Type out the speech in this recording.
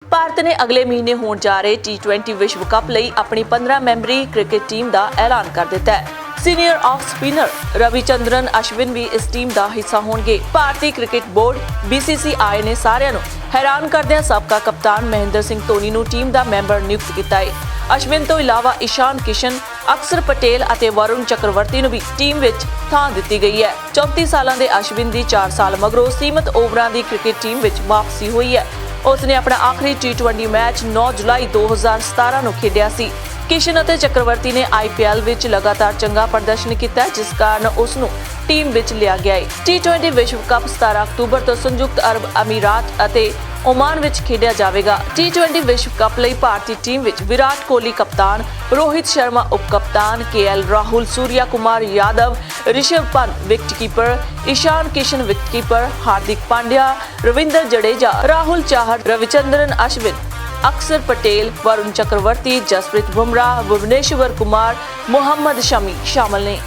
ਭਾਰਤ ਨੇ ਅਗਲੇ ਮਹੀਨੇ ਹੋਣ ਜਾ ਰਹੇ T20 ਵਿਸ਼ਵ ਕੱਪ ਲਈ ਆਪਣੀ 15 ਮੈਂਬਰੀ ਕ੍ਰਿਕਟ ਟੀਮ ਦਾ ਐਲਾਨ ਕਰ ਦਿੱਤਾ ਹੈ। ਸੀਨੀਅਰ ਆਫ ਸਪਿਨਰ ਰਵਿਚੰਦਰਨ ਅਸ਼ਵਿਨ ਵੀ ਇਸ ਟੀਮ ਦਾ ਹਿੱਸਾ ਹੋਣਗੇ। ਭਾਰਤੀ ਕ੍ਰਿਕਟ ਬੋਰਡ BCCI ਨੇ ਸਾਰਿਆਂ ਨੂੰ ਹੈਰਾਨ ਕਰਦਿਆਂ ਸਾਬਕਾ ਕਪਤਾਨ ਮਹਿੰਦਰ ਸਿੰਘ ਧੋਨੀ ਨੂੰ ਟੀਮ ਦਾ ਮੈਂਬਰ ਨਿਯੁਕਤ ਕੀਤਾ ਹੈ। ਅਸ਼ਵਿਨ ਤੋਂ ਇਲਾਵਾ ਇਸ਼ਾਨ ਕਿਸ਼ਨ, ਅਕਸਰ ਪਟੇਲ ਅਤੇ ਵਰੁਣ ਚੱਕਰਵਰਤੀ ਨੂੰ ਵੀ ਟੀਮ ਵਿੱਚ ਥਾਂ ਦਿੱਤੀ ਗਈ ਹੈ। 34 ਸਾਲਾਂ ਦੇ ਅਸ਼ਵਿਨ ਦੀ 4 ਸਾਲ ਮਗਰੋਂ ਸੀਮਤ ਓਵਰਾਂ ਦੀ ਕ੍ਰਿਕਟ ਟੀਮ ਵਿੱਚ ਵਾਪਸੀ ਹੋਈ ਹੈ। ਉਸਨੇ ਆਪਣਾ ਆਖਰੀ T20 ਮੈਚ 9 ਜੁਲਾਈ 2017 ਨੂੰ ਖੇਡਿਆ ਸੀ। ਕਿਸ਼ਨ ਅਤੇ ਚੱਕਰਵਰਤੀ ਨੇ IPL ਵਿੱਚ ਲਗਾਤਾਰ ਚੰਗਾ ਪ੍ਰਦਰਸ਼ਨ ਕੀਤਾ, ਜਿਸ ਕਾਰਨ ਉਸ ਨੂੰ ਟੀਮ ਵਿੱਚ ਲਿਆ ਗਿਆ ਹੈ। T20 ਵਿਸ਼ਵ ਕੱਪ 17 ਅਕਤੂਬਰ ਤੋਂ ਸੰਯੁਕਤ ਅਰਬ ਅਮੀਰਾਤ ਅਤੇ ਓਮਾਨ ਵਿੱਚ ਖੇਡਿਆ ਜਾਵੇਗਾ। T20 ਵਿਸ਼ਵ ਕੱਪ ਲਈ ਭਾਰਤੀ ਟੀਮ ਵਿੱਚ ਵਿਰਾਟ ਕੋਹਲੀ ਕਪਤਾਨ, ਰੋਹਿਤ ਸ਼ਰਮਾ ਉਪ ਕਪਤਾਨ, KL ਰਾਹੁਲ, ਸੂਰਿਆ ਕੁਮਾਰ ਯਾਦਵ, ਰਿਸ਼ਭ ਪੰਤ ਵਿਕਟਕੀਪਰ, ਇਸ਼ਾਨ ਕਿਸ਼ਨ ਵਿਕਟਕੀਪਰ, ਹਾਰਦਿਕ ਪਾਂਡਿਆ, ਰਵਿੰਦਰ ਜਡੇਜਾ, ਰਾਹੁਲ ਚਾਹਰ, ਰਵਿਚੰਦਰਨ ਅਸ਼ਵਿਨ, ਅਕਸਰ ਪਟੇਲ, ਵਰੁਣ ਚੱਕਰਵਰਤੀ, ਜਸਪ੍ਰੀਤ ਬੁਮਰਾਹ, ਭੁਵਨੇਸ਼ਵਰ ਕੁਮਾਰ, ਮੁਹੰਮਦ ਸ਼ਮੀ ਸ਼ਾਮਲ ਨੇ।